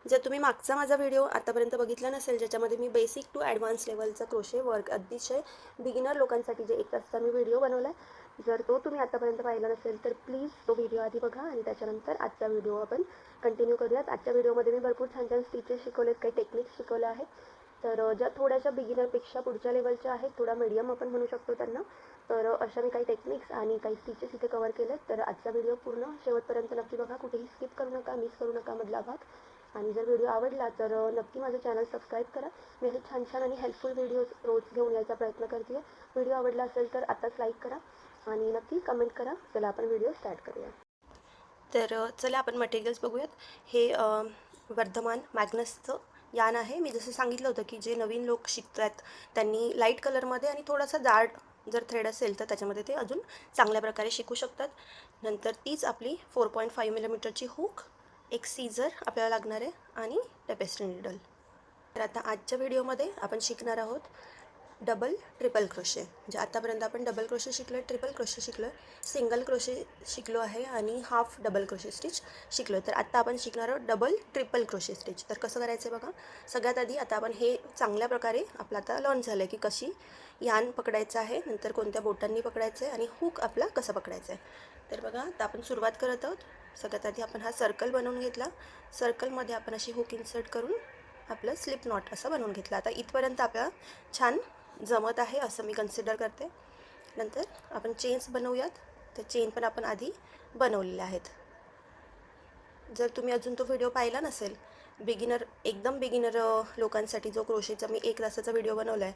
जर तुम्ही मागचा माझा व्हिडिओ आतापर्यंत बघितला नसेल, ज्याच्यामध्ये मी बेसिक टू ॲडव्हान्स लेवलचा क्रोशे वर्क अतिशय बिगिनर लोकांसाठी जे 1 तासाचा मी व्हिडिओ बनवला आहे, जर तो तुम्ही आतापर्यंत पाहिला नसेल तर प्लीज तो व्हिडिओ आधी बघा आणि त्याच्यानंतर आजचा व्हिडिओ आपण कंटिन्यू करूयात. आजच्या व्हिडिओमध्ये मी भरपूर छान छान स्टिचेस शिकवलेत, काही टेक्निक्स शिकवल्या आहेत. तर ज्या थोड्याशा बिगिनरपेक्षा पुढच्या लेवलच्या आहेत, थोडा मीडियम आपण म्हणू शकतो त्यांना. तर अशा मी काही टेक्निक्स आणि काही स्टिचेस इथे कवर केलेत. तर आजचा व्हिडिओ पूर्ण शेवटपर्यंत नक्की बघा, कुठेही स्किप करू नका, मिस करू नका मधला भाग. आणि जर व्हिडिओ आवडला तर नक्की माझं चॅनल सबस्क्राईब करा. मी असे छान छान आणि हेल्पफुल व्हिडिओज रोज घेऊन यायचा प्रयत्न करते आहे. व्हिडिओ आवडला असेल तर आताच लाईक करा आणि नक्की कमेंट करा. चला आपण व्हिडिओ स्टार्ट करूया. तर चला आपण मटेरियल्स बघूयात. हे वर्धमान मॅग्नसचं यान आहे. मी जसं सांगितलं होतं की जे नवीन लोक शिकत आहेत त्यांनी लाईट कलरमध्ये आणि थोडासा जाड जर थ्रेड असेल तर त्याच्यामध्ये ते अजून चांगल्या प्रकारे शिकू शकतात. नंतर तीच आपली 4.5 मिलीमीटरची हुक, एक सीझर आपल्याला लागणार आहे आणि टेपेस्ट्री नीडल. तर आता आजच्या व्हिडिओमध्ये आपण शिकणार आहोत डबल ट्रिपल क्रोशे. म्हणजे आतापर्यंत आपण डबल क्रोशे शिकलो आहे, ट्रिपल क्रोशे शिकलो आहे, सिंगल क्रोशे शिकलो आहे आणि हाफ डबल क्रोशे स्टिच शिकलो आहे. तर आत्ता आपण शिकणार आहोत डबल ट्रिपल क्रोशे स्टिच. तर कसं करायचं आहे बघा. सगळ्यात आधी आता आपण हे चांगल्या प्रकारे आपलं आता लर्न झालं आहे की कशी यान पकडायचं आहे, नंतर कोणत्या बोटांनी पकडायचं आहे आणि हुक आपला कसा पकडायचा आहे. तर बघा आता आपण सुरुवात करत आहोत. सगळ्यात आधी आपण हा सर्कल बनवून घेतला. सर्कलमध्ये आपण अशी हुक इन्सर्ट करून आपलं स्लिप नॉट असं बनवून घेतलं. आता इथपर्यंत आपल्याला छान जमत आहे असं मी कन्सिडर करते. नंतर आपण चेन्स बनवूयात. त्या चेन पण आपण आधी बनवलेल्या आहेत. जर तुम्ही अजून तो व्हिडिओ पाहिला नसेल, एकदम बिगिनर लोकांसाठी जो क्रोशेचा मी 1 तासाचा व्हिडिओ बनवला आहे,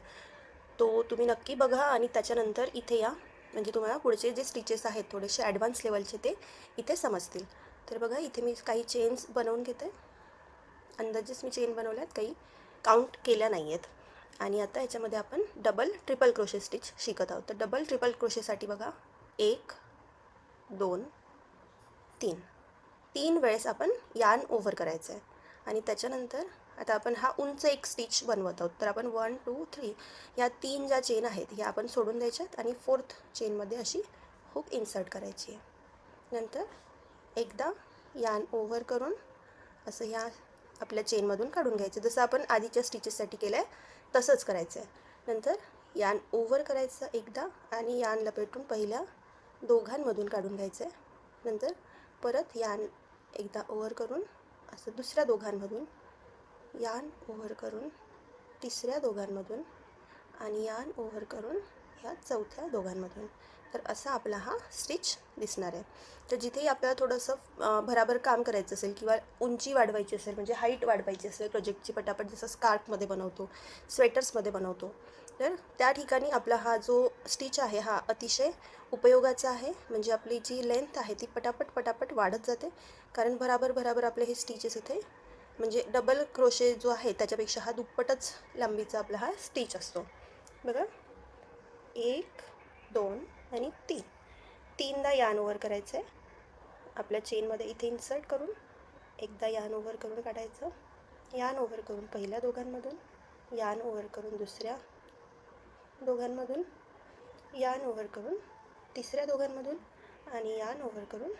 तो तुम्ही नक्की बघा आणि त्याच्यानंतर इथे या. म्हणजे तुम्हाला पुढचे जे स्टिचेस आहेत थोडेसे ॲडव्हान्स लेवलचे ते इथे समजतील. तर बघा इथे मी काही चेन्स बनवून घेते. अंदाजेच मी चेन बनवल्यात, काही काउंट केल्या नाही आहेत. आणि आता याच्यामध्ये आपण डबल ट्रिपल क्रोशे स्टिच शिकत आहोत. तर डबल ट्रिपल क्रोशेसाठी बघा 1 2 3 3 वेळेस आपण यार्न ओव्हर करायचं आहे. आणि त्याच्यानंतर आता आपण हा उंच एक स्टिच बनवत आहोत. तर आपण 1 2 3 या 3 ज्या चेन आहेत ह्या आपण सोडून द्यायच्यात आणि 4th चेनमध्ये अशी हुक इन्सर्ट करायची आहे. नंतर एकदा यार्न ओव्हर करून असं ह्या आपल्या चेनमधून काढून घ्यायचं, जसं आपण आधीच्या स्टिचेससाठी केलं आहे तसंच करायचं आहे. नंतर यान ओव्हर करायचं एकदा आणि यान लपेटून पहिल्या दोघांमधून काढून घ्यायचं आहे. नंतर परत यान एकदा ओव्हर करून असं दुसऱ्या दोघांमधून, यान ओव्हर करून तिसऱ्या दोघांमधून आणि यान ओव्हर करून ह्या चौथ्या दोघांमधून. तर असा आपला हा स्टिच दिसणार आहे. तर जिथेही आपल्याला थोडंसं भराभर काम करायचं असेल किंवा उंची वाढवायची असेल, म्हणजे हाईट वाढवायची असेल प्रोजेक्टची पटापट, जसं स्कार्फमध्ये बनवतो, स्वेटर्समध्ये बनवतो, तर त्या ठिकाणी आपला हा जो स्टिच आहे हा अतिशय उपयोगाचा आहे. म्हणजे आपली जी लेंथ आहे ती पटापट पटापट वाढत जाते. कारण भराभर आपले हे स्टिचेस इथे, म्हणजे डबल क्रोशे जो आहे त्याच्यापेक्षा हा दुप्पटच लांबीचा आपला हा स्टिच असतो. बघा 1 2 आणि 3 तीनदा यान ओव्हर करायचं आहे. आपल्या चेनमध्ये इथे इन्सर्ट करून एकदा यान ओव्हर करून काढायचं. यान ओव्हर करून पहिल्या दोघांमधून, यान ओव्हर करून दुसऱ्या दोघांमधून, यान ओव्हर करून तिसऱ्या दोघांमधून आणि यान ओव्हर करून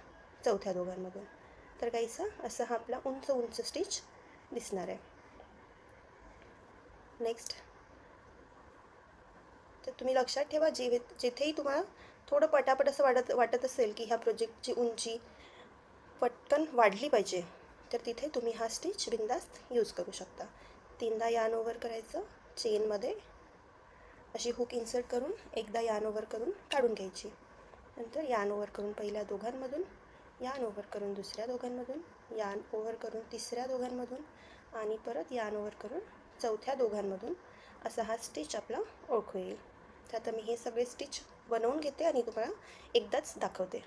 चौथ्या दोघांमधून. तर काहीसा असा हा आपला उंच स्टिच दिसणार आहे. नेक्स्ट, तर तुम्ही लक्षात ठेवा, जिथेही तुम्हाला थोडं पटापट असं वाटत असेल की ह्या प्रोजेक्टची उंची पटकन वाढली पाहिजे, तर तिथे तुम्ही हा स्टिच बिंदास्त यूज करू शकता. तीनदा यान ओव्हर करायचं, चेनमध्ये अशी हुक इन्सर्ट करून एकदा यान ओव्हर करून काढून घ्यायची. नंतर यान ओव्हर करून पहिल्या दोघांमधून, यान ओव्हर करून दुसऱ्या दोघांमधून, यान ओव्हर करून तिसऱ्या दोघांमधून आणि परत यान ओव्हर करून चौथ्या दोघांमधून असा हा स्टिच आपला ओळखू येईल. तर आता मी हे सगळे स्टिच बनवून घेते आणि तुम्हाला एकदाच दाखवते.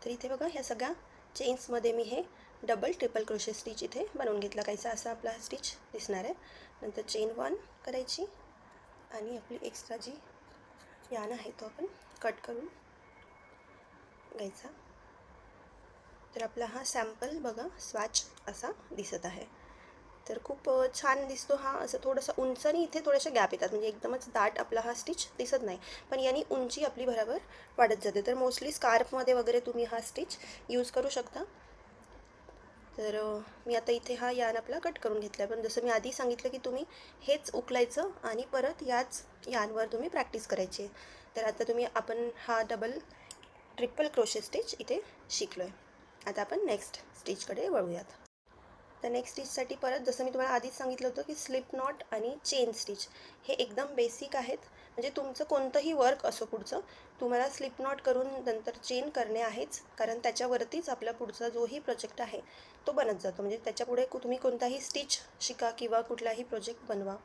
तर इथे बघा ह्या सगळ्या चेन्समध्ये मी हे डबल ट्रिपल क्रोशे स्टिच इथे बनवून घेतला. काहीसा असा आपला हा स्टिच दिसणार आहे. नंतर चेन 1 करायची आणि आपली एक्स्ट्रा जी यान आहे तो आपण कट करून घ्यायचा. तर आपला हा सॅम्पल बघा स्वॅच असा दिसत आहे. तर खूप छान दिसतो हा. असं थोडंसं उंच आणि इथे थोडेसे गॅप येतात, म्हणजे एकदमच दाट आपला हा स्टिच दिसत नाही, पण याने उंची आपली बरोबर वाढत जाते. तर मोस्टली स्कार्फमध्ये वगैरे तुम्ही हा स्टिच यूज करू शकता. तर मी आता इथे हा यान आपला कट करून घेतला आहे, पण जसं मी आधी सांगितलं की तुम्ही हेच उकलायचं आणि परत याच यानवर तुम्ही प्रॅक्टिस करायची. तर आता आपण हा ट्रिपल क्रोशे स्टिच इथे शिकलो आहे. आता आपण नेक्स्ट स्टिचकडे वळूयात. तर नेक्स्ट स्टिचसाठी परत जसं मी तुम्हाला आधीच सांगितलं होतं की स्लिप नॉट आणि चेन स्टिच हे एकदम बेसिक आहेत. म्हणजे तुमचं कोणतंही वर्क असो पुढचं, तुम्हाला स्लिप नॉट करून नंतर चेन करणे आहेच, कारण त्याच्यावरतीच आपला पुढचा जोही प्रोजेक्ट आहे तो बनत जातो. म्हणजे त्याच्यापुढे तुम्ही कोणताही स्टिच शिका किंवा कुठलाही प्रोजेक्ट बनवा,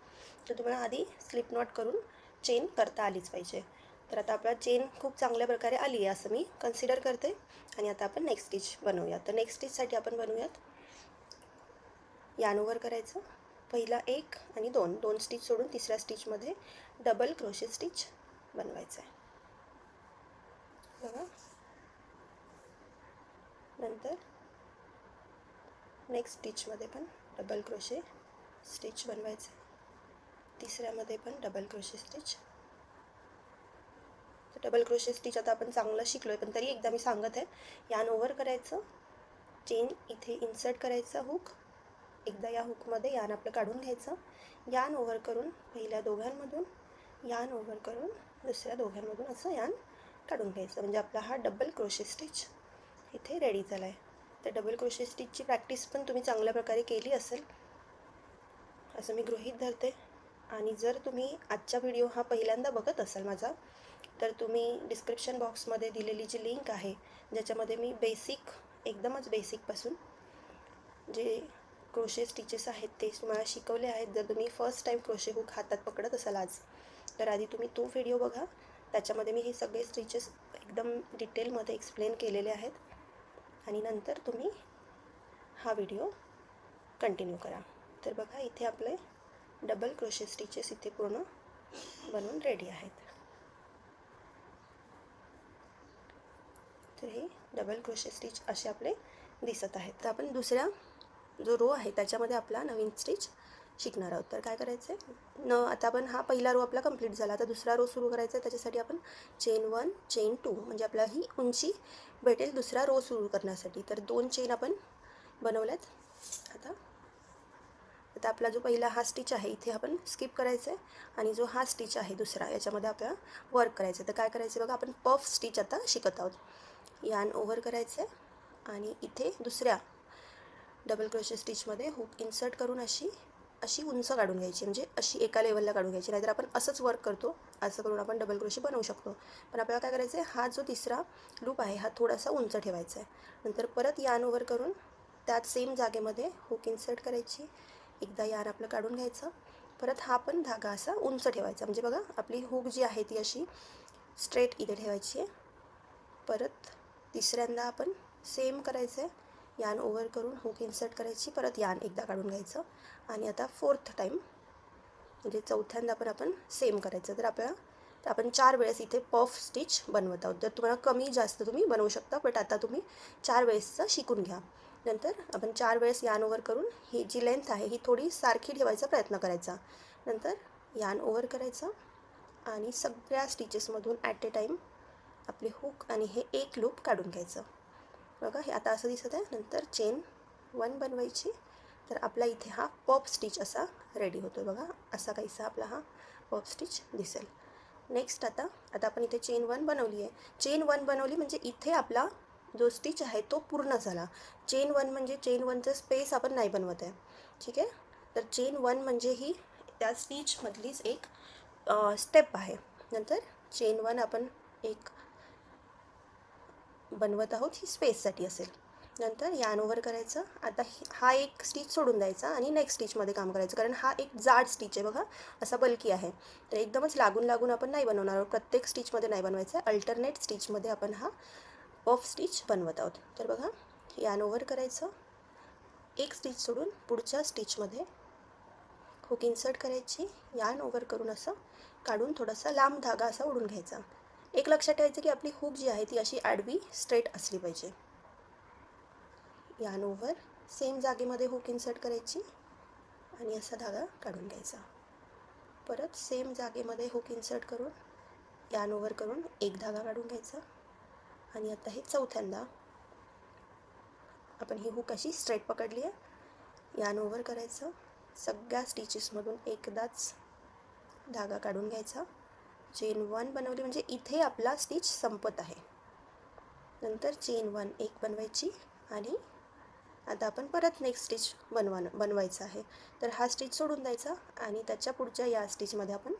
तर तुम्हाला आधी स्लिप नॉट करून चेन करता आलीच पाहिजे. तर आता आपला चेन खूप चांगल्या प्रकारे आली आहे असं मी कन्सिडर करते. आणि आता आपण नेक्स्ट स्टिच बनवूयात. तर नेक्स्ट स्टिचसाठी आपण बनवूयात यान ओव्हर करायचं. पहिला 1 आणि 2 स्टिच सोडून तिसऱ्या स्टिचमध्ये डबल क्रोशे स्टिच बनवायचं आहे बघा. नंतर नेक्स्ट स्टिचमध्ये पण डबल क्रोशे स्टिच बनवायचं आहे. तिसऱ्यामध्ये पण डबल क्रोशे स्टिच. तर डबल क्रोशे स्टिच आता आपण चांगलं शिकलो आहे, पण तरी एकदा मी सांगत आहे. यान ओव्हर करायचं, चेन इथे इन्सर्ट करायचा हुक, एकदा या हुकमध्ये यान आपलं काढून घ्यायचं, यान ओव्हर करून पहिल्या दोघांमधून, यान ओव्हर करून दुसऱ्या दोघांमधून असं यान काढून घ्यायचं. म्हणजे आपला हा डबल क्रोशे स्टिच इथे रेडी झाला आहे. तर डबल क्रोशे स्टिचची प्रॅक्टिस पण तुम्ही चांगल्या प्रकारे केली असेल असं मी गृहीत धरते. आणि जर तुम्ही आजचा व्हिडिओ हा पहिल्यांदा बघत असाल माझा, तर तुम्ही डिस्क्रिप्शन बॉक्समध्ये दिलेली जी लिंक आहे ज्याच्यामध्ये मी एकदमच बेसिकपासून जे क्रोशे स्टिचेस आहेत ते तुम्हाला शिकवले आहेत. जर तुम्ही फर्स्ट टाईम क्रोशे हुक हातात पकडत असाल आज, तर आधी तुम्ही तो व्हिडिओ बघा. त्याच्यामध्ये मी हे सगळे स्टिचेस एकदम डिटेलमध्ये एक्सप्लेन केलेले आहेत. आणि नंतर तुम्ही हा व्हिडिओ कंटिन्यू करा. तर बघा इथे आपले डबल क्रोशे स्टिचेस इथे पूर्ण बनवून रेडी आहेत. तर हे डबल क्रोशे स्टिच असे आपले दिसत आहेत. तर आपण दुसऱ्या जो रो आहे त्याच्यामध्ये आपला नवीन स्टिच शिकणार आहोत. तर काय करायचं आहे, आता आपण हा पहिला रो आपला कंप्लीट झाला. आता दुसरा रो सुरू करायचा आहे. त्याच्यासाठी आपण चेन 1 चेन 2 म्हणजे आपला ही उंची भेटेल दुसरा रो सुरू करण्यासाठी. तर 2 चेन आपण बनवल्यात. आता आपला जो पहिला हा स्टिच आहे इथे आपण स्किप करायचं आहे आणि जो हा स्टिच आहे दुसरा याच्यामध्ये आपल्याला वर्क करायचं आहे. तर काय करायचं बघा, आपण पफ स्टिच आता शिकत आहोत. यान ओव्हर करायचं आहे आणि इथे दुसऱ्या डबल क्रोशे स्टिचमध्ये हुक इन्सर्ट करून अशी उंच काढून घ्यायची, म्हणजे अशी एका लेवलला काढून घ्यायची. नाहीतर आपण असंच वर्क करतो, असं करून आपण डबल क्रोशे बनवू शकतो. पण आपल्याला काय करायचं आहे, हा जो तिसरा लूप आहे हा थोडासा उंच ठेवायचा आहे. नंतर परत यान ओव्हर करून त्याच सेम जागेमध्ये हुक इन्सर्ट करायची, एकदा यान आपलं काढून घ्यायचं, परत हा पण धागा असा उंच ठेवायचा. म्हणजे बघा आपली हुक जी आहे ती अशी स्ट्रेट इथे ठेवायची आहे. परत तिसऱ्यांदा आपण सेम करायचं आहे, यान ओव्हर करून हुक इन्सर्ट करायची, परत यान एकदा काढून घ्यायचं आणि आता फोर्थ टाईम म्हणजे चौथ्यांदा पण आपण सेम करायचं. तर आपण 4 वेळेस इथे पफ स्टिच बनवत आहोत. तर तुम्हाला कमी जास्त तुम्ही बनवू शकता, बट आता तुम्ही 4 वेळेसचं शिकून घ्या. नंतर आपण 4 वेळेस यान ओव्हर करून ही जी लेंथ आहे ही थोडी सारखी ठेवायचा प्रयत्न करायचा. नंतर यान ओव्हर करायचं आणि सगळ्या स्टिचेसमधून ॲट ए टाईम आपले हुक आणि हे एक लूप काढून घ्यायचं. बघा हे आता असं दिसत आहे. नंतर चेन 1 बनवायची. तर आपला इथे हा पॉप स्टिच असा रेडी होतो. बघा असा काहीसा आपला हा पॉप स्टिच दिसेल. नेक्स्ट आता आपण इथे चेन 1 बनवली आहे. चेन 1 बनवली म्हणजे इथे आपला जो स्टिच आहे तो पूर्ण झाला. चेन 1 म्हणजे चेन 1चं स्पेस आपण नाही बनवत आहे, ठीक आहे. तर चेन 1 म्हणजे ही त्या स्टिचमधलीच एक स्टेप आहे. नंतर चेन 1 आपण एक बनवत आहोत, ही स्पेससाठी असेल. नंतर यान ओव्हर करायचं. आता हा एक स्टिच सोडून द्यायचा आणि नेक्स्ट स्टिचमध्ये काम करायचं, कारण हा एक जाड स्टिच आहे बघा, असा बल्की आहे. तर एकदमच लागून आपण नाही बनवणार आहोत, प्रत्येक स्टिचमध्ये नाही बनवायचं आहे, अल्टरनेट स्टिचमध्ये आपण हा पफ स्टिच बनवत आहोत. तर बघा यान ओव्हर करायचं, एक स्टिच सोडून पुढच्या स्टिचमध्ये हुक इन्सर्ट करायची, यान ओव्हर करून असं काढून थोडासा लांब धागा असा ओढून घ्यायचा. एक लक्षात ठेवायचं की आपली हुक जी आहे ती अशी आडवी स्ट्रेट असली पाहिजे. यान ओव्हर सेम जागेमध्ये हुक इन्सर्ट करायची आणि असा धागा काढून घ्यायचा. परत सेम जागेमध्ये हुक इन्सर्ट करून यान ओव्हर करून एक धागा काढून घ्यायचा आणि आता हे चौथ्यांदा आपण ही हुक अशी स्ट्रेट पकडली आहे. यान ओव्हर करायचं, सगळ्या स्टिचेसमधून एकदाच धागा काढून घ्यायचा. चेन 1 बनवली म्हणजे इथे आपला स्टिच संपत आहे. नंतर चेन 1 एक बनवायची आणि आता आपण परत नेक्स्ट स्टिच बनवायचं आहे. तर हा स्टिच सोडून द्यायचा आणि त्याच्या पुढच्या या स्टिचमध्ये आपण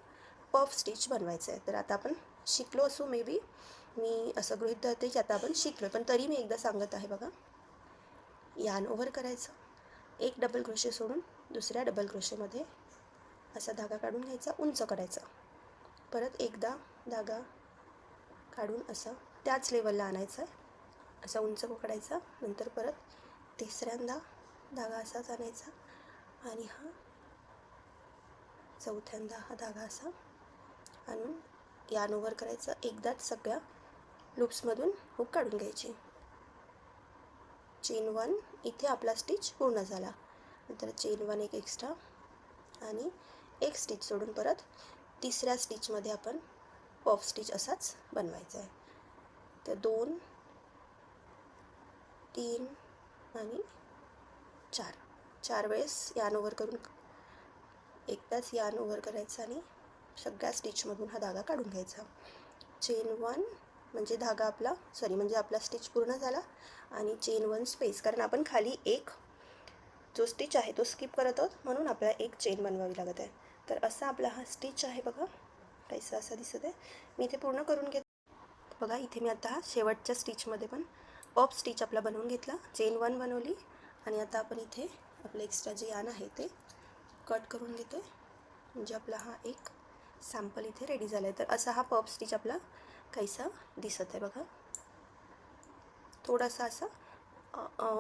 पफ स्टिच बनवायचं आहे. तर आता आपण शिकलो असू, मे बी मी असं गृहीत धरते की आता आपण शिकलो, पण तरी मी एकदा सांगत आहे बघा. यान ओव्हर करायचं, एक डबल क्रोशे सोडून दुसऱ्या डबल क्रोशेमध्ये असा धागा काढून घ्यायचा, उंच करायचा. परत एकदा धागा काढून असं त्याच लेवलला आणायचं आहे, असा उंच पकडायचा. नंतर परत तिसऱ्यांदा धागा असाच आणायचा आणि हा चौथ्यांदा हा धागा असा आणून यान ओव्हर करायचं. एकदाच सगळ्या लूप्समधून हुक काढून घ्यायची. चेन 1 इथे आपला स्टिच पूर्ण झाला. नंतर चेन 1 एक एक्स्ट्रा आणि एक स्टिच सोडून परत तिसऱ्या स्टिचमध्ये आपण पफ स्टिच असाच बनवायचा आहे. तर 2 3 आणि 4 वेळेस यान ओव्हर करून एकदाच यान ओव्हर करायचं आणि सगळ्या स्टिचमधून हा धागा काढून घ्यायचा. चेन 1 म्हणजे धागा आपला म्हणजे आपला स्टिच पूर्ण झाला आणि चेन 1 स्पेस, कारण आपण खाली एक जो स्टिच आहे तो स्किप करत आहोत म्हणून आपल्याला एक चेन बनवावी लागत आहे. तर असा आपला हा स्टिच आहे बघा, काहीसा असा दिसत आहे. मी इथे पूर्ण करून घेत बघा. इथे मी आता शेवटच्या स्टिचमध्ये पण पफ स्टिच आपला बनवून घेतला, चेन 1 बनवली आणि आता आपण इथे आपलं एक्स्ट्रा जे यान आहे ते कट करून घेतो, म्हणजे आपला हा एक सॅम्पल इथे रेडी झाला आहे. तर असा हा पफ स्टिच आपला काहीसा दिसत आहे बघा. थोडासा असा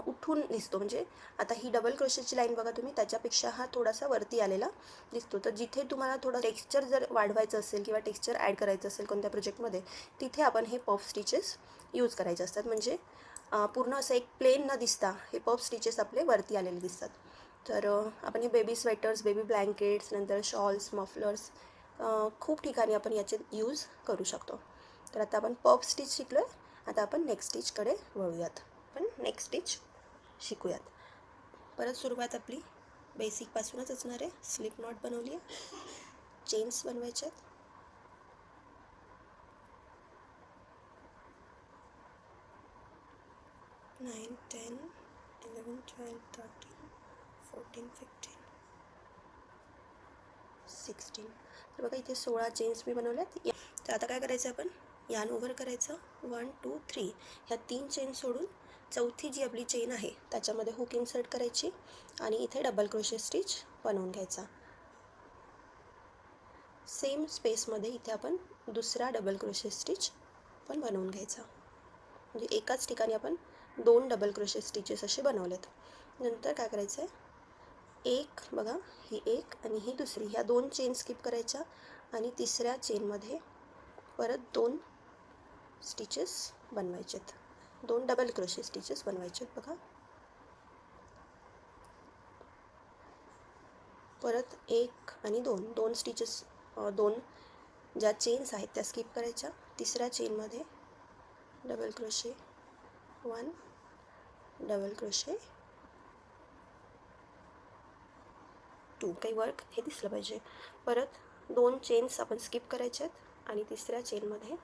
उठून दिसतो, म्हणजे आता ही डबल क्रोशेची लाईन बघा तुम्ही, त्याच्यापेक्षा हा थोडासा वरती आलेला दिसतो. तर जिथे तुम्हाला थोडं टेक्स्चर जर वाढवायचं असेल किंवा टेक्स्चर ॲड करायचं असेल कोणत्या प्रोजेक्टमध्ये, तिथे आपण हे पफ स्टिचेस यूज करायचे असतात. म्हणजे पूर्ण असं एक प्लेन न दिसता हे पफ स्टिचेस आपले वरती आलेले दिसतात. तर आपण हे बेबी स्वेटर्स, बेबी ब्लँकेट्स, नंतर शॉल्स, मफलर्स, खूप ठिकाणी आपण याचे यूज करू शकतो. तर आता आपण पफ स्टिच शिकलो आहे. आता आपण नेक्स्ट स्टिचकडे वळूयात. आपण नेक्स्ट स्टिच शिकूयात. परत सुरुवात आपली बेसिकपासूनच असणार आहे. स्लिप नॉट बनवली आहे, चेन्स बनवायचे आहेत. 9 10 11 12 13 14 15 16. तर बघा इथे 16 चेन्स मी बनवल्यात. तर आता काय करायचं, आपण यान ओव्हर करायचं. 1 2 3 ह्या 3 चेन सोडून चौथी जी आपली चेन आहे त्याच्यामध्ये हुक इन्सर्ट करायची आणि इथे डबल क्रोशे स्टिच बनवून घ्यायचा. सेम स्पेसमध्ये इथे आपण दुसरा डबल क्रोशे स्टिच पण बनवून घ्यायचा. म्हणजे एकाच ठिकाणी आपण 2 डबल क्रोशे स्टिचेस असे बनवलेत. नंतर काय करायचं आहे, एक बघा ही एक आणि ही दुसरी, ह्या 2 चेन स्किप करायच्या आणि तिसऱ्या चेनमध्ये परत 2 स्टिचेस बनवायचेत, 2 डबल क्रोशे स्टिचेस बनवायचेत बघा. परत 1 आणि 2 स्टिचेस, 2 ज्या चेन्स आहेत त्या स्किप करायच्या. तिसऱ्या चेनमध्ये डबल क्रोशे 1 डबल क्रोशे 2, काही वर्क हे दिसलं पाहिजे. परत 2 चेन्स आपण स्किप करायचे आहेत आणि तिसऱ्या चेनमध्ये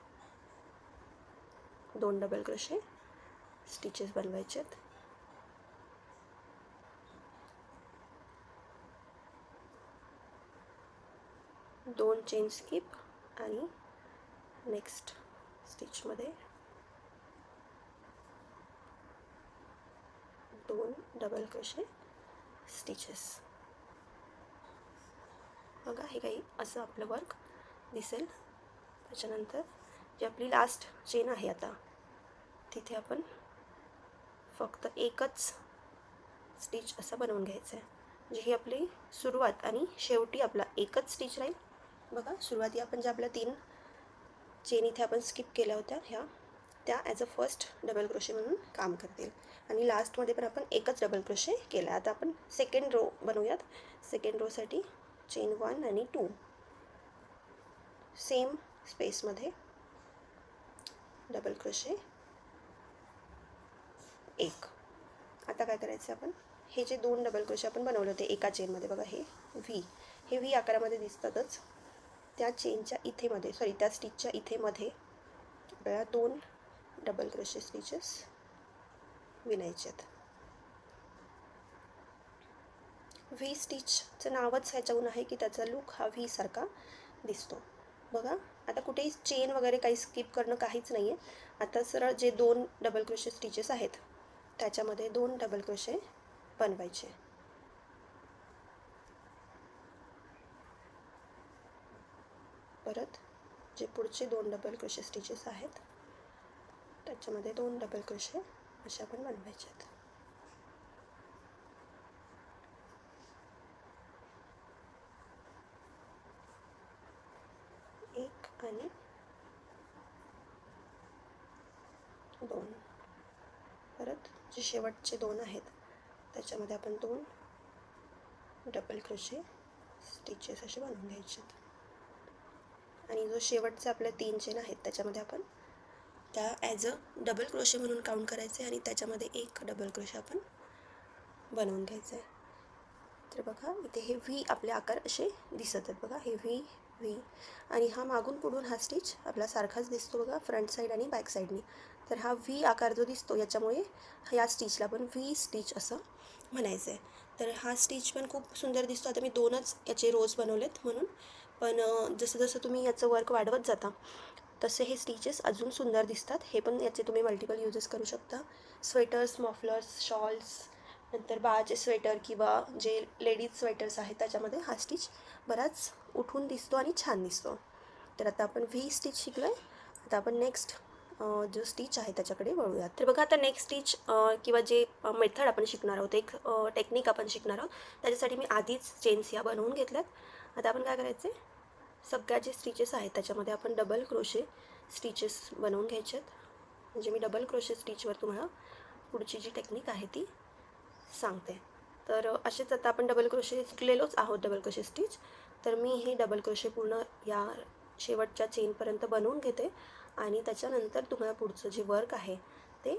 2 डबल क्रोशे स्टिचेस बनवायचे आहेत. 2 चेन स्किप आणि नेक्स्ट स्टिचमध्ये 2 डबल क्रोशे स्टिचेस. बघा हे काही असं आपलं वर्क दिसेल. त्याच्यानंतर जी आपली लास्ट चेन आहे आता, तिथे आपण फक्त एकच स्टिच असं बनवून घ्यायचं आहे. म्हणजे ही आपली सुरुवात आणि शेवटी आपला एकच स्टिच राहील. बघा सुरुवाती आपण ज्या आपल्या 3 चेन इथे आपण स्किप केल्या होत्या, ह्या त्या as a first double crochet म्हणून काम करतील आणि लास्टमध्ये पण आपण एकच डबल क्रोशे केला. आता आपण सेकंड रो बनवूयात. सेकंड रोसाठी चेन 1 आणि 2 सेम स्पेसमध्ये डबल क्रोशे 1 आता काय करायचं आपण, हे जे 2 डबल क्रोशे आपण बनवले होते एका चेनमध्ये बघा, हे व्ही आकारामध्ये दिसतातच. त्या चेनच्या इथेमध्ये त्या स्टिचच्या इथेमध्ये आपल्याला 2 डबल क्रोशे स्टिचेस विणायचे आहेत. व्ही स्टिचचं नावच ह्याच्याहून आहे की त्याचा लुक हा व्ही सारखा दिसतो बघा. आता कुठेही चेन वगैरे काही स्किप करणं काहीच नाही आहे. आता सरळ जे 2 डबल क्रोशे स्टिचेस आहेत त्याच्यामध्ये 2 डबल क्रोशे बनवायचे. परत जे पुढचे 2 डबल क्रोशे स्टिचेस आहेत त्याच्यामध्ये 2 डबल क्रोशे अशा आपण बनवायचे आहेत. एक आणि 2. परत जे शेवटचे 2 आहेत त्याच्यामध्ये आपण 2 डबल क्रोशे स्टिचेस असे बनवून घ्यायचे आहेत. आणि जो शेवटचा आपल्या 3 चेन आहेत त्याच्यामध्ये आपण त्या ॲज अ डबल क्रोशे म्हणून काउंट करायचे आणि त्याच्यामध्ये 1 डबल क्रोशे आपण बनवून घ्यायचं आहे. तर बघा इथे हे व्ही आपले आकार असे दिसत आहेत बघा, हे व्ही आणि हा मागून पुढून हा स्टिच आपला सारखाच दिसतो बघा, फ्रंट साईड आणि बॅक साईडनी. तर हा व्ही आकार जो दिसतो याच्यामुळे या स्टिचला पण व्ही स्टिच असं म्हणायचं आहे. तर हा स्टिच पण खूप सुंदर दिसतो. आता मी 2च याचे रोज बनवलेत म्हणून, पण जसं जसं तुम्ही याचं वर्क वाढवत जाता तसे हे स्टिचेस अजून सुंदर दिसतात. हे पण याचे तुम्ही मल्टिपल युजेस करू शकता. स्वेटर्स, मफलर्स, शॉल्स, नंतर बाळाचे स्वेटर किंवा जे लेडीज स्वेटर्स आहेत त्याच्यामध्ये हा स्टिच बराच उठून दिसतो आणि छान दिसतो. तर आता आपण व्ही स्टिच शिकलो आहे. आता आपण नेक्स्ट जो स्टिच आहे त्याच्याकडे वळूयात. तर बघा आता नेक्स्ट स्टिच किंवा जे मेथड आपण शिकणार आहोत, एक टेक्निक आपण शिकणार आहोत, त्याच्यासाठी मी आधीच चेन्स या बनवून घेतल्यात. आता आपण काय करायचं आहे, सगळ्या जे स्टिचेस आहेत त्याच्यामध्ये आपण डबल क्रोशे स्टिचेस बनवून घ्यायचे आहेत. म्हणजे मी डबल क्रोशे स्टिचवर तुम्हाला पुढची जी टेक्निक आहे ती सांगते. तर असेच आता आपण डबल क्रोशे शिकलेलोच आहोत डबल क्रोशे स्टिच. तर मी हे डबल क्रोशे पूर्ण या शेवटच्या चेनपर्यंत बनवून घेते आणि त्याच्यानंतर तुम्हाला पुढचं जे वर्क आहे ते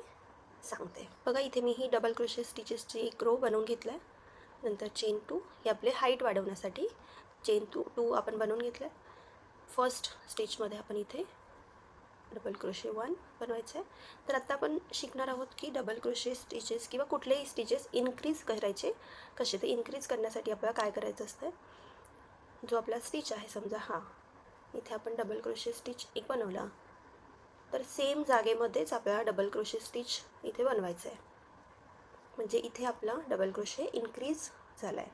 सांगते. बघा इथे मी ही डबल क्रोशे स्टिचेसची एक रो बनवून घेतला आहे. नंतर चेन 2 हे आपले हाईट वाढवण्यासाठी चेन 2 आपण बनवून घेतलं आहे. फर्स्ट स्टिचमध्ये आपण इथे डबल क्रोशे 1 बनवायचं आहे. तर आता आपण शिकणार आहोत की डबल क्रोशे स्टिचेस किंवा कुठलेही स्टिचेस इन्क्रीज करायचे कसे. ते इन्क्रीज करण्यासाठी आपल्याला काय करायचं असतं, जो आपला स्टिच आहे समजा हा, इथे आपण डबल क्रोशे स्टिच एक बनवला तर सेम जागेमध्येच आपल्याला डबल क्रोशे स्टिच इथे बनवायचं आहे. म्हणजे इथे आपला डबल क्रोशे इन्क्रीज झाला आहे.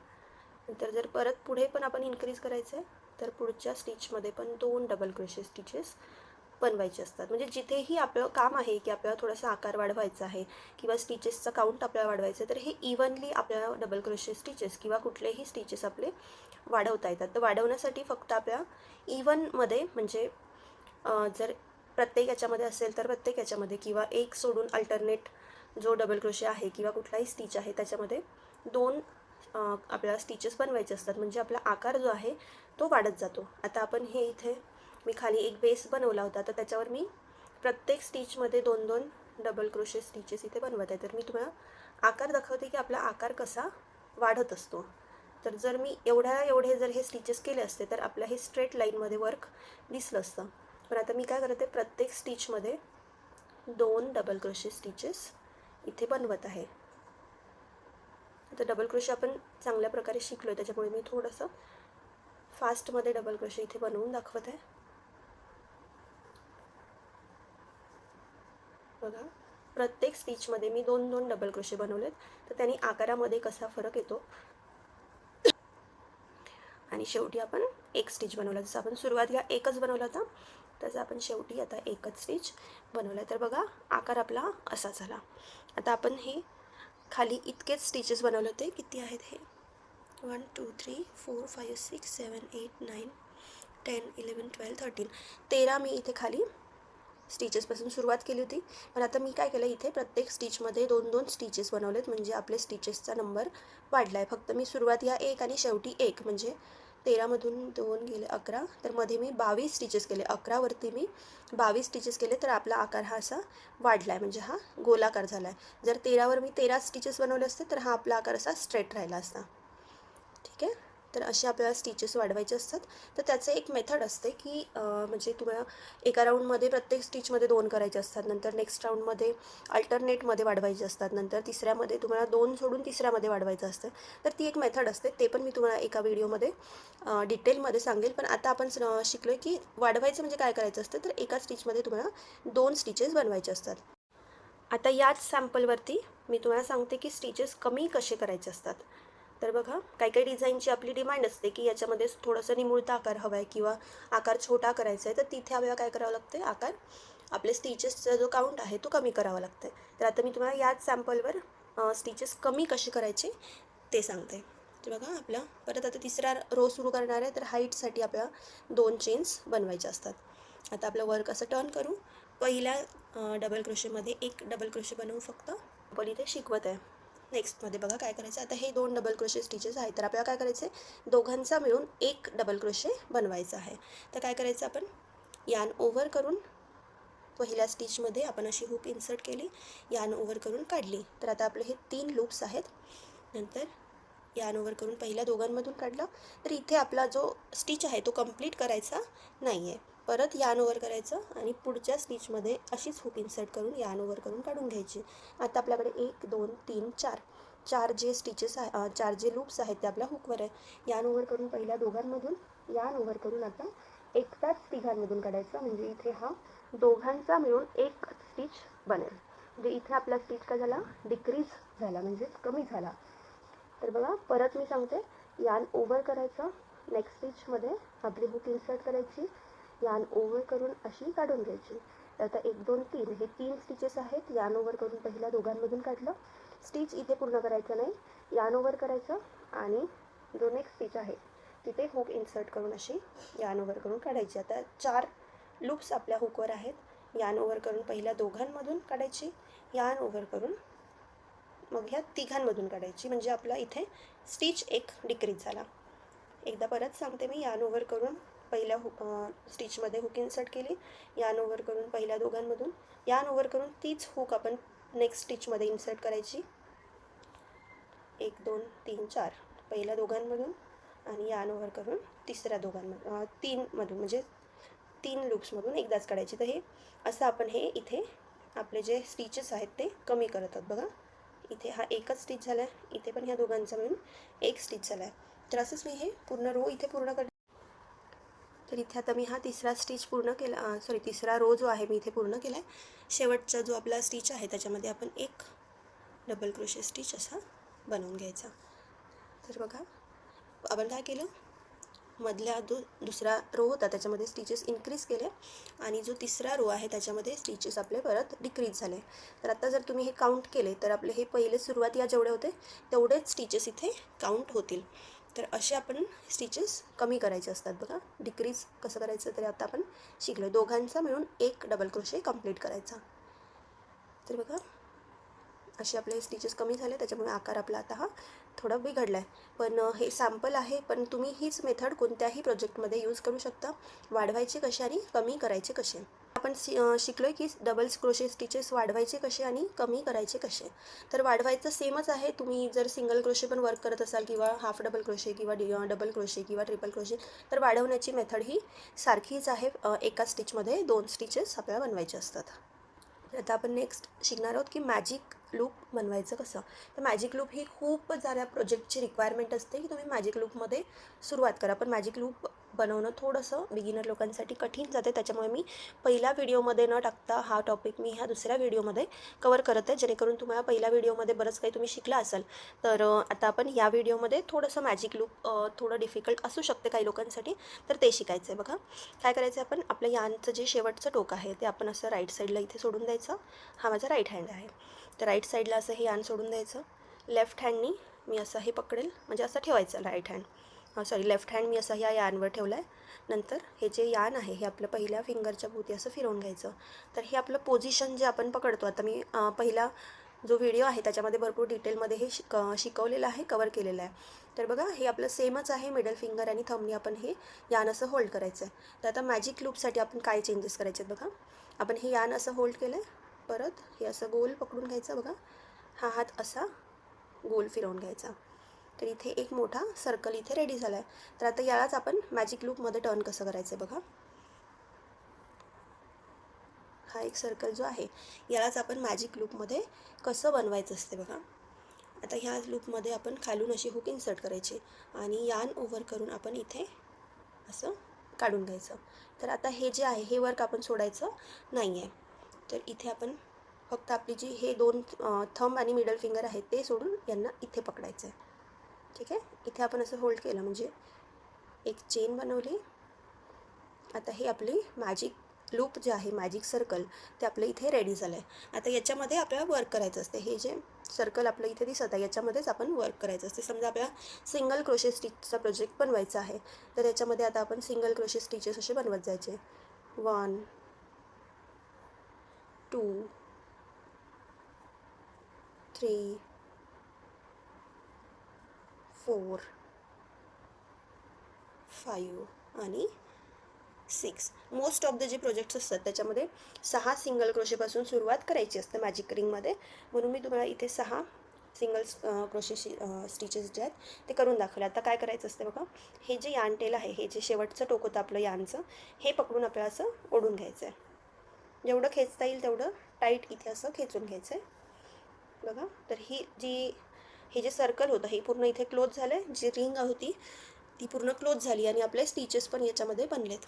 नंतर जर परत पुढे पण आपण इन्क्रीज करायचं आहे तर पुढच्या स्टिचमध्ये पण 2 डबल क्रोशे स्टिचेस बनवायचे असतात. म्हणजे जिथेही आपलं काम आहे की आपल्याला थोडासा आकार वाढवायचा आहे किंवा स्टिचेसचा काउंट आपल्याला वाढवायचं आहे, तर हे इव्हनली आपल्याला डबल क्रोशे स्टिचेस किंवा कुठलेही स्टिचेस आपले वाढवता येतात. तर वाढवण्यासाठी फक्त आपल्या इव्हनमध्ये म्हणजे जर प्रत्येक याच्यामध्ये असेल तर प्रत्येक याच्यामध्ये किंवा एक सोडून अल्टरनेट जो डबल क्रोशे आहे किंवा कुठलाही स्टिच आहे त्याच्यामध्ये 2 आपल्याला स्टिचेस बनवायचे असतात. म्हणजे आपला आकार जो आहे तो वाढत जातो. आता आपण हे इथे मी खाली एक बेस बनवला होता तर त्याच्यावर मी प्रत्येक स्टिचमध्ये 2-2 डबल क्रोशे स्टिचेस इथे बनवत आहे. तर मी तुम्हाला आकार दाखवते की आपला आकार कसा वाढत असतो. तर जर मी एवढे जर हे स्टिचेस केले असते तर आपल्या हे स्ट्रेट लाईनमध्ये वर्क दिसलं असतं. पण आता मी काय करते, प्रत्येक स्टिचमध्ये 2 डबल क्रोशे स्टिचेस इथे बनवत आहे. आता डबल क्रोशे आपण चांगल्या प्रकारे शिकलो आहे त्याच्यामुळे मी थोडंसं फास्टमध्ये डबल क्रोशे इथे बनवून दाखवत आहे. बघा प्रत्येक स्टिचमध्ये मी 2-2 डबल क्रोशे बनवलेत. तर त्यांनी आकारामध्ये कसा फरक येतो. आणि शेवटी आपण एक स्टिच बनवला. जसं आपण सुरुवातीला एकच बनवला होता तसं आपण शेवटी आता एकच स्टिच बनवला. तर बघा आकार आपला असा झाला. आता आपण हे खाली इतकेच स्टिचेस बनवले होते. किती आहेत हे, 1 2 3 4 5 6 7 8 9 10 11 12 13 13 मी इथे खाली स्टिचेसपासून सुरुवात केली होती. पण आता मी काय केलं, इथे प्रत्येक स्टिचमध्ये 2-2 स्टिचेस बनवलेत. म्हणजे आपले स्टिचेसचा नंबर वाढला आहे. फक्त मी सुरुवात या 1 आणि शेवटी 1 म्हणजे 13मधून 2 गेले 11, तर मध्ये मी 22 स्टिचेस केले. 11वरती मी 22 स्टिचेस केले, तर आपला आकार हा असा वाढला आहे, म्हणजे हा गोलाकार झाला आहे. जर 13वर मी 13 स्टिचेस बनवले असते तर हा आपला आकार असा स्ट्रेट राहिला असता. ठीक आहे. तर असे आपल्याला स्टिचेस वाढवायचे असतात. तर त्याचं एक मेथड असते की म्हणजे तुम्हाला एका राऊंडमध्ये प्रत्येक स्टिचमध्ये 2 करायचे असतात, नंतर नेक्स्ट राऊंडमध्ये अल्टरनेटमध्ये वाढवायचे असतात, नंतर तिसऱ्यामध्ये तुम्हाला 2 सोडून तिसऱ्यामध्ये वाढवायचं असतं. तर ती एक मेथड असते, ते पण मी तुम्हाला एका व्हिडिओमध्ये डिटेलमध्ये सांगेल. पण आता आपण शिकलो आहे की वाढवायचं म्हणजे काय करायचं असतं, तर एका स्टिचमध्ये तुम्हाला 2 स्टिचेस बनवायचे असतात. आता याच सॅम्पलवरती मी तुम्हाला सांगते की स्टिचेस कमी कसे करायचे असतात. तर बघा, काही काही डिझाईनची आपली डिमांड असते की याच्यामध्ये थोडंसं निमुळता आकार हवा आहे किंवा आकार छोटा करायचा आहे, तर तिथे आपल्याला काय करावं लागते, आकार आपले स्टिचेसचा जो काउंट आहे तो कमी करावा लागतो. तर आता मी तुम्हाला याच सॅम्पलवर स्टिचेस कमी कसे करायचे ते सांगते. तर बघा, आपला परत आता तिसरा रो सुरू करणार आहे, तर हाईटसाठी आपल्याला 2 चेन्स बनवायचे असतात. आता आपलं वर्क असं टर्न करू. पहिल्या डबल क्रोशेमध्ये एक डबल क्रोशे बनवू फक्त, पण इथे शिकवत आहे. नेक्स्टमध्ये बघा काय करायचं. आता हे 2 डबल क्रोशे स्टिचेस आहेत, तर आपल्याला काय करायचं आहे, दोघांचा मिळून एक डबल क्रोशे बनवायचा आहे. तर काय करायचं, आपण यान ओव्हर करून पहिल्या स्टिचमध्ये आपण अशी हुक इन्सर्ट केली, यान ओव्हर करून काढली. तर आता आपले हे 3 लूप्स आहेत. नंतर यान ओव्हर करून पहिल्या दोघांमधून काढलं, तर इथे आपला जो स्टिच आहे तो कंप्लीट करायचा नाही आहे. परत यान ओव्हर करायचं आणि पुढच्या स्टिचमध्ये अशीच हुक इन्सर्ट करून यान ओव्हर करून काढून घ्यायची. आता आपल्याकडे 1 2 3 4 जे स्टिचेस आहे, 4 जे लूप्स आहेत ते आपल्या हुकवर आहे. यान ओव्हर करून पहिल्या दोघांमधून यान ओव्हर करून आता एकटाच तिघांमधून काढायचा, म्हणजे इथे हा दोघांचा मिळून एक स्टिच बनेल. म्हणजे इथे आपला स्टिच काय झाला, डिक्रीज झाला, म्हणजे कमी झाला. तर बघा, परत मी सांगते, यान ओव्हर करायचं, नेक्स्ट स्टिचमध्ये आपली हुक इन्सर्ट करायची, यान ओव्हर करून अशी काढून घ्यायची. तर आता 1 2 3 हे 3 स्टिचेस आहेत. यान ओव्हर करून पहिल्या दोघांमधून काढलं, स्टिच इथे पूर्ण करायचं नाही, यान ओव्हर करायचं आणि जो नेक्स्ट स्टिच आहे तिथे हुक इन्सर्ट करून अशी यान ओव्हर करून काढायची. आता 4 लूप्स आपल्या हुकवर आहेत. यान ओव्हर करून पहिल्या दोघांमधून काढायची, यान ओव्हर करून मग ह्या तिघांमधून काढायची, म्हणजे आपला इथे स्टिच एक डिक्रीज झाला. एकदा परत सांगते मी, यान ओव्हर करून पहिल्या स्टिचमध्ये हुक इन्सर्ट केली, यान ओव्हर करून पहिल्या दोघांमधून, यान ओव्हर करून तीच हुक आपण नेक्स्ट स्टिचमध्ये इन्सर्ट करायची, 1 2 3 4 पहिल्या दोघांमधून आणि यान ओव्हर करून तिसऱ्या दोघांमधून 3मधून, म्हणजे 3 लूप्समधून एकदाच काढायची. तर हे असं आपण हे इथे आपले जे स्टिचेस आहेत ते कमी करत आहोत. बघा, इथे हा एकच स्टिच झाला आहे, इथे पण ह्या दोघांचा मिळून एक स्टिच झाला आहे. तर असंच मी हे पूर्ण रो इथे पूर्ण करते. तर इथे आता मी हा तिसरा स्टिच पूर्ण केला, तिसरा रो जो आहे मी इथे पूर्ण केला आहे. शेवटचा जो आपला स्टिच आहे त्याच्यामध्ये आपण एक डबल क्रोशे स्टिच असा बनवून घ्यायचा. तर बघा, आपण काय केलं, मधल्या जो दुसरा रो होता त्याच्यामध्ये स्टिचेस इन्क्रीज केले आणि जो तिसरा रो आहे त्याच्यामध्ये स्टिचेस आपले परत डिक्रीज झाले. तर आता जर तुम्ही हे काउंट केले तर आपले हे पहिले सुरुवातीला जेवढे होते तेवढेच स्टिचेस इथे काउंट होतील. तर असे आपण स्टिचेस कमी करायचे असतात. बघा, डिक्रीज कसं करायचं तरी आता आपण शिकलो. दोघांचा मिळून एक डबल क्रोशे कंप्लीट करायचा. तर बघा, असे आपले स्टिचेस कमी झाले, त्याच्यामुळे आकार आपला आता हा थोडा बिघडला आहे. पण हे सॅम्पल आहे, पण तुम्ही हीच मेथड कोणत्याही प्रोजेक्टमध्ये यूज करू शकता. वाढवायचे कसे आणि कमी करायचे कसे. आपण शिकलो आहे की डबल क्रोशे स्टिचेस वाढवायचे कसे आणि कमी करायचे कसे. तर वाढवायचं सेमच आहे. तुम्ही जर सिंगल क्रोशे पण वर्क करत असाल किंवा हाफ डबल क्रोशे किंवा डबल क्रोशे किंवा ट्रिपल क्रोशे, तर वाढवण्याची मेथड ही सारखीच आहे. एका स्टिचमध्ये 2 स्टिचेस आपल्याला बनवायचे असतात. आता आपण नेक्स्ट शिकणार आहोत की मॅजिक लूप बनवायचं कसं. तर मॅजिक लूप ही खूप साऱ्या प्रोजेक्टची रिक्वायरमेंट असते की तुम्ही मॅजिक लूपमध्ये सुरुवात करा. पण मॅजिक लूप बनवणं थोडंसं बिगिनर लोकांसाठी कठीण जाते, त्याच्यामुळे मी पहिल्या व्हिडिओमध्ये न टाकता हा टॉपिक मी ह्या दुसऱ्या व्हिडिओमध्ये कवर करत आहे, जेणेकरून तुम्हाला पहिल्या व्हिडिओमध्ये बरंच काही तुम्ही शिकला असाल. तर आता आपण ह्या व्हिडिओमध्ये थोडंसं मॅजिक लूप थोडं डिफिकल्ट असू शकते काही लोकांसाठी, तर ते शिकायचं आहे. बघा, काय करायचं आहे, आपण आपलं यानचं जे शेवटचं टोक आहे ते आपण असं राईट साईडला इथे सोडून द्यायचं. हा माझा राईट हँड आहे, तर राईट साईडला असं हे यान सोडून द्यायचं. लेफ्ट हँडनी मी असं हे पकडेल, म्हणजे असं ठेवायचं राईट हँड, लेफ्ट हँड मी असं ह्या यानवर ठेवलं आहे. नंतर हे जे यान आहे हे आपलं पहिल्या फिंगरच्या भोवती असं फिरवून घ्यायचं. तर हे आपलं पोझिशन जे आपण पकडतो, आता मी पहिला जो व्हिडिओ आहे त्याच्यामध्ये भरपूर डिटेलमध्ये हे शिकवलेलं आहे, कवर केलेलं आहे. तर बघा हे आपलं सेमच आहे, मिडल फिंगर आणि थंबनी आपण हे यान असं होल्ड करायचं आहे. तर आता मॅजिक लूपसाठी आपण काय चेंजेस करायचे आहेत बघा. आपण हे यान असं होल्ड केलं आहे, परत हे असं गोल पकडून घ्यायचं बघा, हा हात असा गोल फिरवून घ्यायचा. तर इथे एक मोठा सर्कल इथे रेडी झाला आहे. तर आता यालाच आपण मॅजिक लूपमध्ये टर्न कसं करायचं आहे बघा. हा एक सर्कल जो आहे यालाच आपण मॅजिक लूपमध्ये कसं बनवायचं असते बघा. आता ह्या लूपमध्ये आपण खालून अशी हुक इन्सर्ट करायची आणि यान ओव्हर करून आपण इथे असं काढून घ्यायचं. तर आता हे जे आहे हे वर्क आपण सोडायचं नाही आहे. तर इथे आपण फक्त आपली जी हे दोन थंब आणि मिडल फिंगर आहेत ते सोडून यांना इथे पकडायचं आहे. ठीक आहे, इथे आपण असं होल्ड केलं म्हणजे एक चेन बनवली. आता हे आपली मॅजिक लूप जे आहे, मॅजिक सर्कल, ते आपलं इथे रेडी झालं आहे. आता याच्यामध्ये आपल्याला वर्क करायचं असते. हे जे सर्कल आपलं इथे दिसत आहे याच्यामध्येच आपण वर्क करायचं असते. समजा आपल्याला सिंगल क्रोशे स्टिचचा प्रोजेक्ट बनवायचा आहे, तर याच्यामध्ये आता आपण सिंगल क्रोशे स्टिचेस असे बनवत जायचे. 1 2 3 4 5 आणि 6. मोस्ट ऑफ द जे प्रोजेक्ट्स असतात त्याच्यामध्ये 6 सिंगल क्रोशेपासून सुरुवात करायची असते मॅजिक रिंगमध्ये. म्हणून मी तुम्हाला इथे 6 सिंगल क्रोशे स्टिचेस जे आहेत ते करून दाखवले. आता काय करायचं असते बघा, हे जे यान टेल आहे, हे जे शेवटचं टोक होतं आपलं यानचं, हे पकडून आपल्याला असं ओढून घ्यायचं आहे. जेवढं खेचता येईल तेवढं टाईट इथे असं खेचून घ्यायचं आहे बघा. तर हे जे सर्कल होतं हे पूर्ण इथे क्लोज झालं आहे. जी रिंग होती ती पूर्ण क्लोज झाली आणि आपले स्टिचेस पण याच्यामध्ये बनलेत.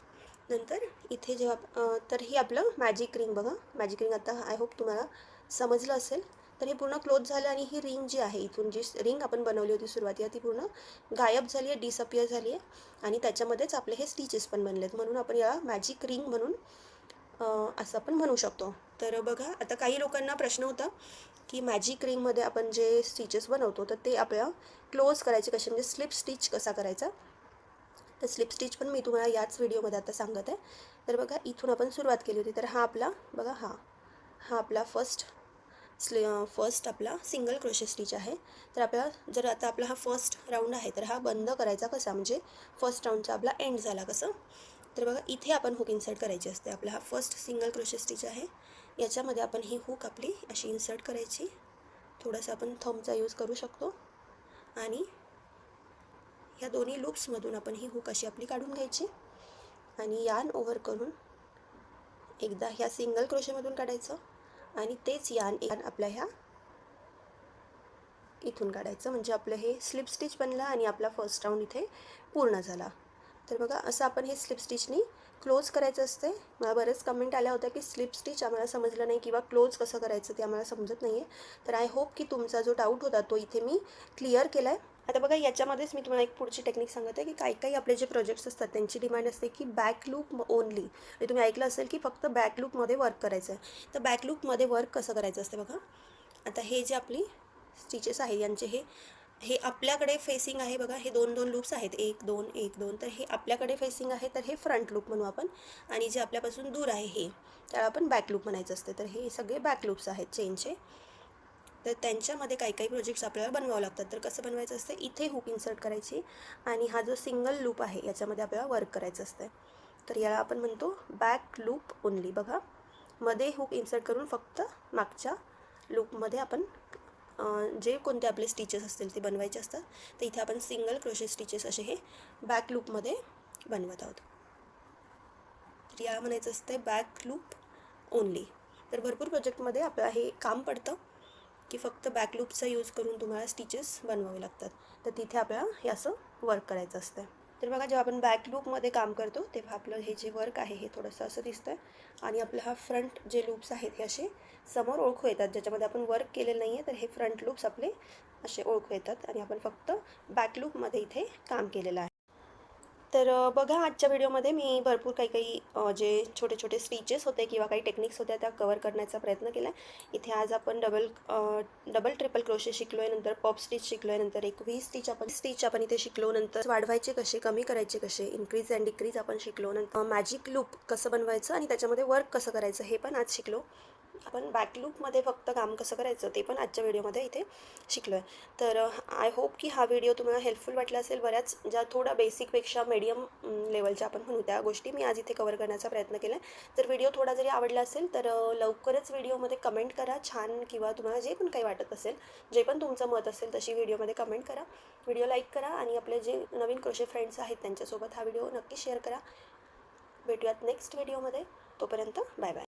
नंतर इथे जेव्हा तर ही आपलं मॅजिक रिंग बघा. मॅजिक रिंग आता आय होप तुम्हाला समजलं असेल. तर हे पूर्ण क्लोज झालं आणि ही रिंग जी आहे, इथून जी रिंग आपण बनवली होती सुरुवातीला ती पूर्ण गायब झाली आहे, डिसअपियर झाली आहे आणि त्याच्यामध्येच आपले हे स्टिचेस पण बनलेत. म्हणून आपण याला मॅजिक रिंग म्हणून असं आपण म्हणू शकतो. तर बघा आता काही लोकांना प्रश्न होता की मॅजिक रिंगमध्ये आपण जे स्टिचेस बनवतो तर ते आपल्याला क्लोज करायचे कसे, म्हणजे स्लिप स्टिच कसा करायचा. तर स्लिप स्टिच पण मी तुम्हाला याच व्हिडिओमध्ये आता सांगत आहे. तर बघा इथून आपण सुरुवात केली होती. तर हा आपला बघा हा आपला फर्स्ट आपला सिंगल क्रोशे स्टिच आहे. तर आपल्याला जर आता आपला हा फर्स्ट राऊंड आहे तर हा बंद करायचा कसा, म्हणजे फर्स्ट राऊंडचा आपला एंड झाला कसं. तर बघा इथे आपण हुक इन्सर्ट करायची असते. आपला हा फर्स्ट सिंगल क्रोशे स्टिच आहे, याच्यामध्ये आपण ही हुक आपली अशी इन्सर्ट करायची. थोडंसं आपण थंबचा यूज करू शकतो आणि ह्या दोन्ही लूप्समधून आपण ही हुक अशी आपली काढून घ्यायची आणि यान ओव्हर करून एकदा ह्या सिंगल क्रोशेमधून काढायचं आणि तेच यान आपल्या ह्या इथून काढायचं. म्हणजे आपलं हे स्लिप स्टिच बनलं आणि आपला फर्स्ट राऊंड इथे पूर्ण झाला. तर बघा असं आपण हे स्लिप स्टिचनी क्लोज करायचं असते. मला बरेच कमेंट आल्या होत्या की स्लिप स्टिच आम्हाला समजलं नाही किंवा क्लोज कसं करायचं ते आम्हाला समजत नाही आहे. तर आय होप की तुमचा जो डाऊट होता तो इथे मी क्लिअर केला आहे. आता बघा याच्यामध्येच मी तुम्हाला एक पुढची टेक्निक सांगते की काही आपले जे प्रोजेक्ट्स असतात त्यांची डिमांड असते की बॅक लूप ओनली. म्हणजे तुम्ही ऐकलं असेल की फक्त बॅक लूपमध्ये वर्क करायचं आहे. तर बॅक लूपमध्ये वर्क कसं करायचं असते बघा. आता हे जे आपली स्टिचेस आहे यांचे हे आपल्याकडे फेसिंग आहे बघा. हे दोन लूप्स आहेत, 1 2 1 2. तर हे आपल्याकडे फेसिंग आहे तर हे फ्रंट लूप म्हणू आपण. आणि जे आपल्यापासून दूर आहे त्याला आपण बॅक लूप म्हणायचं असते. तर हे सगळे बॅक लूप्स आहेत चेनचे. तर त्यांच्यामध्ये काही प्रोजेक्ट्स आपल्याला बनवावं लागतात. तर कसं बनवायचं असतं, इथे हुक इन्सर्ट करायची आणि हा जो सिंगल लूप आहे याच्यामध्ये आपल्याला वर्क करायचं असतं. तर याला आपण म्हणतो बॅक लूप ओनली बघा. मध्ये हुक इन्सर्ट करून फक्त मागच्या लूपमध्ये आपण जे कोणते आपले स्टिचेस असतील ते बनवायचे असतात. तर इथे आपण सिंगल क्रोशे स्टिचेस असे हे बॅक लूपमध्ये बनवत आहोत. तर याला म्हणायचं असतं बॅक लूप ओनली. तर भरपूर प्रोजेक्टमध्ये आपल्याला हे काम पडतं की फक्त बॅक लूपचा यूज करून तुम्हाला स्टिचेस बनवावे लागतात. तर तिथे आपल्याला हे असं वर्क करायचं असतं. तर बघा जेव्हा आपण बॅक लूपमध्ये काम करतो तेव्हा आपलं हे जे वर्क आहे हे थोडंसं असं दिसतं आणि आपलं हा फ्रंट जे लूप्स आहेत हे असे समोर ओळखू येतात. ज्याच्यामध्ये आपण वर्क केलेलं नाही आहे तर हे फ्रंट लूप्स आपले असे ओळखू येतात आणि आपण फक्त बॅक लूपमध्ये इथे काम केलेलं आहे. तर बघा आजच्या व्हिडिओमध्ये मी भरपूर काही जे छोटे स्टिचेस होते किंवा काही टेक्निक्स होत्या त्या कवर करण्याचा प्रयत्न केला आहे. इथे आज आपण डबल ट्रिपल क्रोशे शिकलो आहे, नंतर पॉप स्टिच शिकलो आहे, नंतर एक व्ही स्टिच आपण इथे शिकलो, नंतर वाढवायचे कसे, कमी करायचे कसे, इन्क्रीज अँड डिक्रीज आपण शिकलो, नंतर मॅजिक लूप कसं बनवायचं आणि त्याच्यामध्ये वर्क कसं करायचं हे पण आज शिकलो. आपण बॅकलूपमध्ये फक्त काम कसं करायचं ते पण आजच्या व्हिडिओमध्ये इथे शिकलो आहे. तर आय होप की हा व्हिडिओ तुम्हाला हेल्पफुल वाटला असेल. बऱ्याच ज्या थोडा बेसिकपेक्षा मीडियम लेवलच्या आपण म्हणू त्या गोष्टी मी आज इथे कवर करण्याचा प्रयत्न केला आहे. तर व्हिडिओ थोडा जरी आवडला असेल तर लवकरच व्हिडिओमध्ये कमेंट करा छान, किंवा तुम्हाला जे पण काही वाटत असेल, जे पण तुमचं मत असेल तशी व्हिडिओमध्ये कमेंट करा. व्हिडिओ लाईक करा आणि आपले जे नवीन क्रोशे फ्रेंड्स आहेत त्यांच्यासोबत हा व्हिडिओ नक्की शेअर करा. भेटूयात नेक्स्ट व्हिडिओमध्ये. तोपर्यंत बाय बाय.